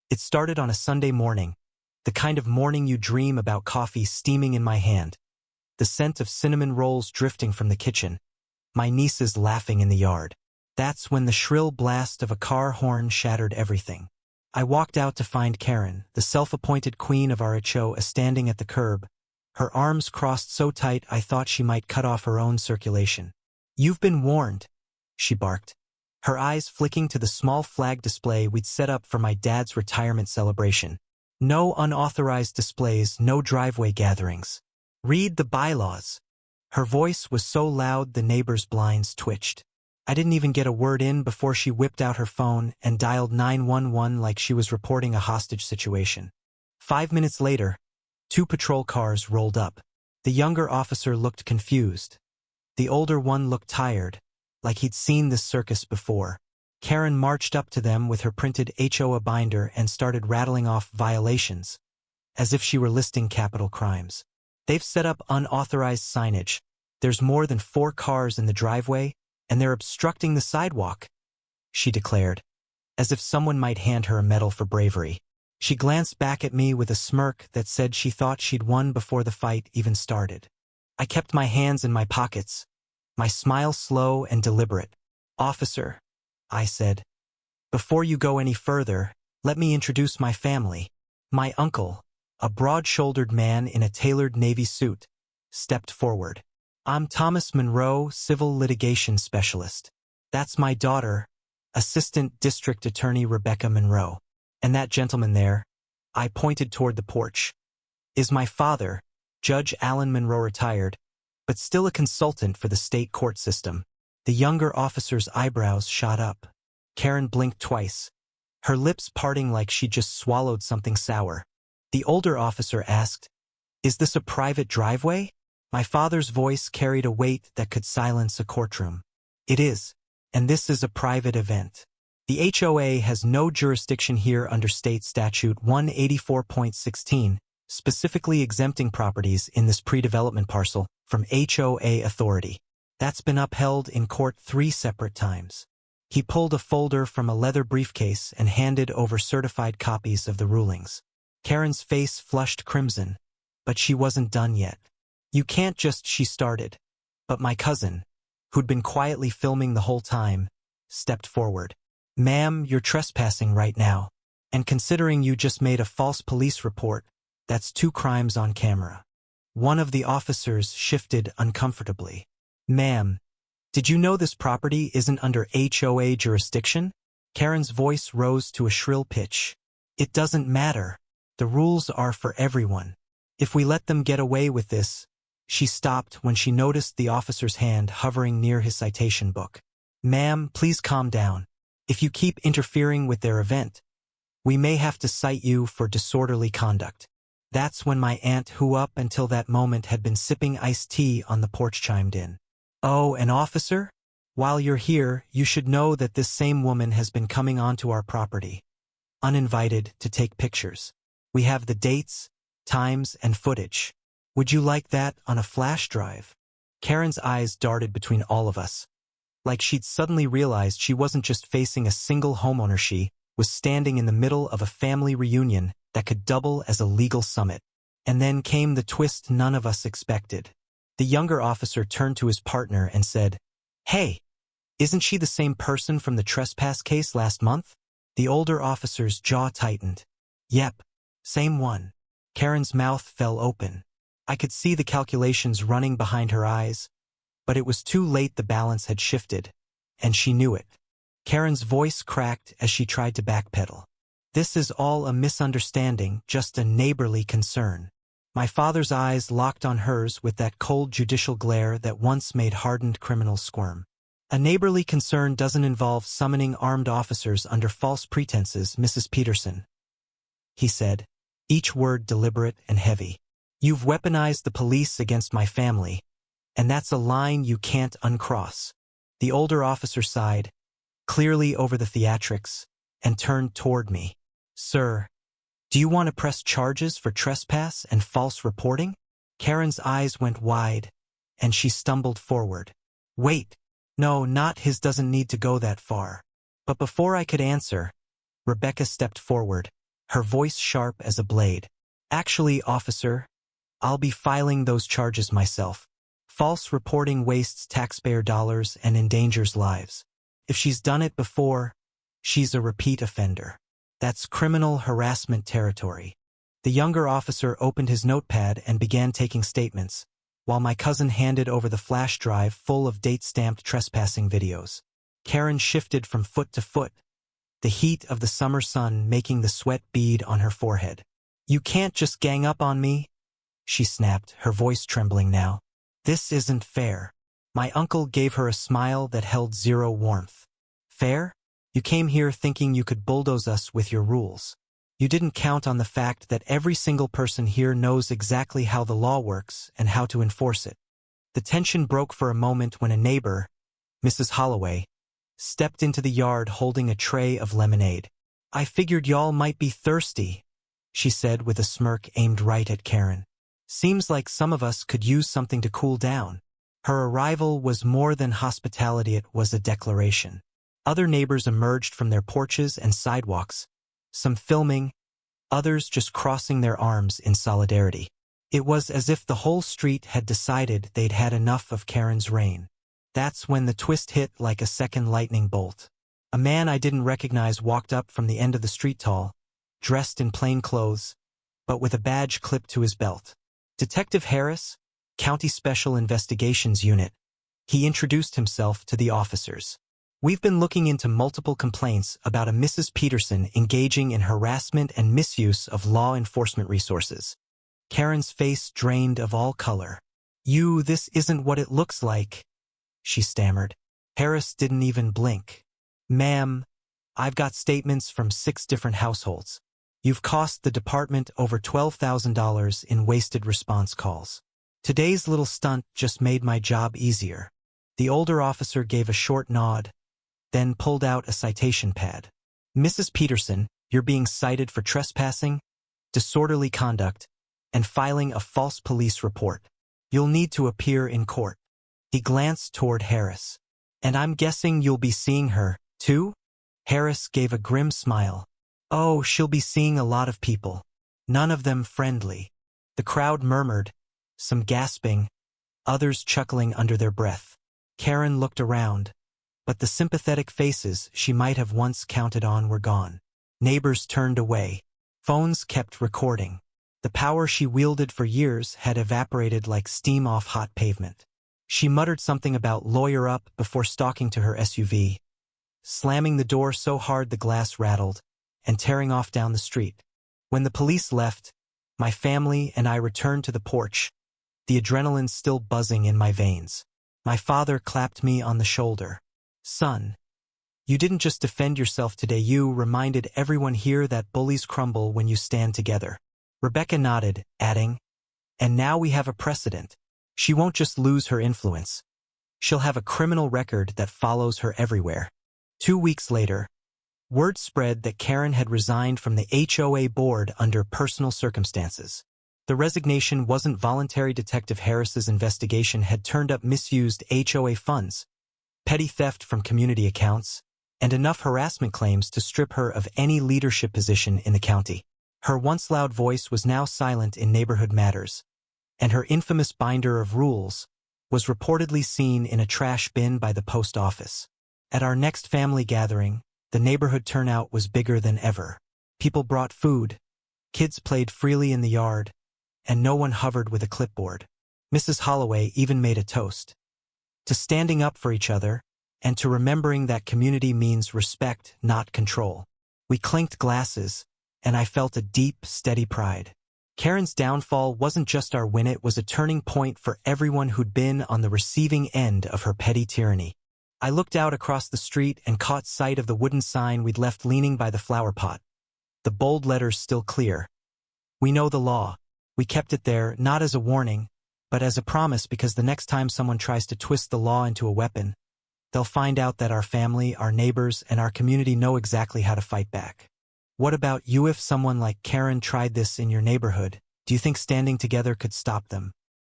It started on a Sunday morning, the kind of morning you dream about, coffee steaming in my hand, the scent of cinnamon rolls drifting from the kitchen, my nieces laughing in the yard. That's when the shrill blast of a car horn shattered everything. I walked out to find Karen, the self-appointed queen of our HOA, standing at the curb, her arms crossed so tight I thought she might cut off her own circulation. "You've been warned," she barked, her eyes flicking to the small flag display we'd set up for my dad's retirement celebration. "No unauthorized displays, no driveway gatherings. Read the bylaws." Her voice was so loud the neighbors' blinds twitched. I didn't even get a word in before she whipped out her phone and dialed 911 like she was reporting a hostage situation. 5 minutes later, 2 patrol cars rolled up. The younger officer looked confused. The older one looked tired, like he'd seen this circus before. Karen marched up to them with her printed HOA binder and started rattling off violations, as if she were listing capital crimes. "They've set up unauthorized signage. There's more than 4 cars in the driveway, and they're obstructing the sidewalk," she declared, as if someone might hand her a medal for bravery. She glanced back at me with a smirk that said she thought she'd won before the fight even started. I kept my hands in my pockets, my smile slow and deliberate. "Officer," I said, "before you go any further, let me introduce my family." My uncle, a broad-shouldered man in a tailored navy suit, stepped forward. "I'm Thomas Monroe, civil litigation specialist. That's my daughter, Assistant District Attorney Rebecca Monroe. And that gentleman there," I pointed toward the porch, "is my father, Judge Alan Monroe, retired, but still a consultant for the state court system." The younger officer's eyebrows shot up. Karen blinked twice, her lips parting like she'd just swallowed something sour. The older officer asked, "Is this a private driveway?" My father's voice carried a weight that could silence a courtroom. "It is, and this is a private event. The HOA has no jurisdiction here under State Statute 184.16, specifically exempting properties in this pre-development parcel from HOA authority. That's been upheld in court 3 separate times." He pulled a folder from a leather briefcase and handed over certified copies of the rulings. Karen's face flushed crimson, but she wasn't done yet. "You can't just," she started, but my cousin, who'd been quietly filming the whole time, stepped forward. "Ma'am, you're trespassing right now. And considering you just made a false police report, that's 2 crimes on camera." One of the officers shifted uncomfortably. "Ma'am, did you know this property isn't under HOA jurisdiction?" Karen's voice rose to a shrill pitch. "It doesn't matter. The rules are for everyone. If we let them get away with this—" She stopped when she noticed the officer's hand hovering near his citation book. "Ma'am, please calm down. If you keep interfering with their event, we may have to cite you for disorderly conduct." That's when my aunt, who up until that moment had been sipping iced tea on the porch, chimed in. "Oh, an officer? While you're here, you should know that this same woman has been coming onto our property, uninvited, to take pictures. We have the dates, times, and footage. Would you like that on a flash drive?" Karen's eyes darted between all of us, like she'd suddenly realized she wasn't just facing a single homeowner, she was standing in the middle of a family reunion that could double as a legal summit. And then came the twist none of us expected. The younger officer turned to his partner and said, "Hey, isn't she the same person from the trespass case last month?" The older officer's jaw tightened. "Yep, same one." Karen's mouth fell open. I could see the calculations running behind her eyes, but it was too late. The balance had shifted, and she knew it. Karen's voice cracked as she tried to backpedal. "This is all a misunderstanding, just a neighborly concern." My father's eyes locked on hers with that cold judicial glare that once made hardened criminals squirm. "A neighborly concern doesn't involve summoning armed officers under false pretenses, Mrs. Peterson," he said, each word deliberate and heavy. "You've weaponized the police against my family, and that's a line you can't uncross." The older officer sighed, clearly over the theatrics, and turned toward me. "Sir, do you want to press charges for trespass and false reporting?" Karen's eyes went wide, and she stumbled forward. "Wait, no, not his, doesn't need to go that far." But before I could answer, Rebecca stepped forward, her voice sharp as a blade. Actually, officer, I'll be filing those charges myself. False reporting wastes taxpayer dollars and endangers lives. If she's done it before, she's a repeat offender. That's criminal harassment territory. The younger officer opened his notepad and began taking statements, while my cousin handed over the flash drive full of date-stamped trespassing videos. Karen shifted from foot to foot, the heat of the summer sun making the sweat bead on her forehead. "You can't just gang up on me," she snapped, her voice trembling now. "This isn't fair." My uncle gave her a smile that held zero warmth. "Fair? You came here thinking you could bulldoze us with your rules. You didn't count on the fact that every single person here knows exactly how the law works and how to enforce it." The tension broke for a moment when a neighbor, Mrs. Holloway, stepped into the yard holding a tray of lemonade. "I figured y'all might be thirsty," she said with a smirk aimed right at Karen. "Seems like some of us could use something to cool down." Her arrival was more than hospitality, it was a declaration. Other neighbors emerged from their porches and sidewalks, some filming, others just crossing their arms in solidarity. It was as if the whole street had decided they'd had enough of Karen's reign. That's when the twist hit like a second lightning bolt. A man I didn't recognize walked up from the end of the street, tall, dressed in plain clothes, but with a badge clipped to his belt. "Detective Harris, County Special Investigations Unit." He introduced himself to the officers. "We've been looking into multiple complaints about a Mrs. Peterson engaging in harassment and misuse of law enforcement resources." Karen's face drained of all color. This isn't what it looks like," she stammered. Harris didn't even blink. "Ma'am, I've got statements from 6 different households. You've cost the department over $12,000 in wasted response calls. Today's little stunt just made my job easier." The older officer gave a short nod, then pulled out a citation pad. "Mrs. Peterson, you're being cited for trespassing, disorderly conduct, and filing a false police report. You'll need to appear in court." He glanced toward Harris. "And I'm guessing you'll be seeing her, too?" Harris gave a grim smile. "Oh, she'll be seeing a lot of people. None of them friendly." The crowd murmured, some gasping, others chuckling under their breath. Karen looked around, but the sympathetic faces she might have once counted on were gone. Neighbors turned away. Phones kept recording. The power she wielded for years had evaporated like steam off hot pavement. She muttered something about "lawyer up" before stalking to her SUV, slamming the door so hard the glass rattled, and tearing off down the street. When the police left, my family and I returned to the porch, the adrenaline still buzzing in my veins. My father clapped me on the shoulder. "Son, you didn't just defend yourself today, you reminded everyone here that bullies crumble when you stand together." Rebecca nodded, adding, "And now we have a precedent. She won't just lose her influence. She'll have a criminal record that follows her everywhere." 2 weeks later, word spread that Karen had resigned from the HOA board under personal circumstances. The resignation wasn't voluntary. Detective Harris's investigation had turned up misused HOA funds, petty theft from community accounts, and enough harassment claims to strip her of any leadership position in the county. Her once loud voice was now silent in neighborhood matters, and her infamous binder of rules was reportedly seen in a trash bin by the post office. At our next family gathering, the neighborhood turnout was bigger than ever. People brought food, kids played freely in the yard, and no one hovered with a clipboard. Mrs. Holloway even made a toast to standing up for each other and to remembering that community means respect, not control. We clinked glasses, and I felt a deep, steady pride. Karen's downfall wasn't just our win, it was a turning point for everyone who'd been on the receiving end of her petty tyranny. I looked out across the street and caught sight of the wooden sign we'd left leaning by the flower pot. The bold letters still clear. "We know the law." We kept it there, not as a warning, but as a promise, because the next time someone tries to twist the law into a weapon, they'll find out that our family, our neighbors, and our community know exactly how to fight back. What about you? If someone like Karen tried this in your neighborhood, do you think standing together could stop them?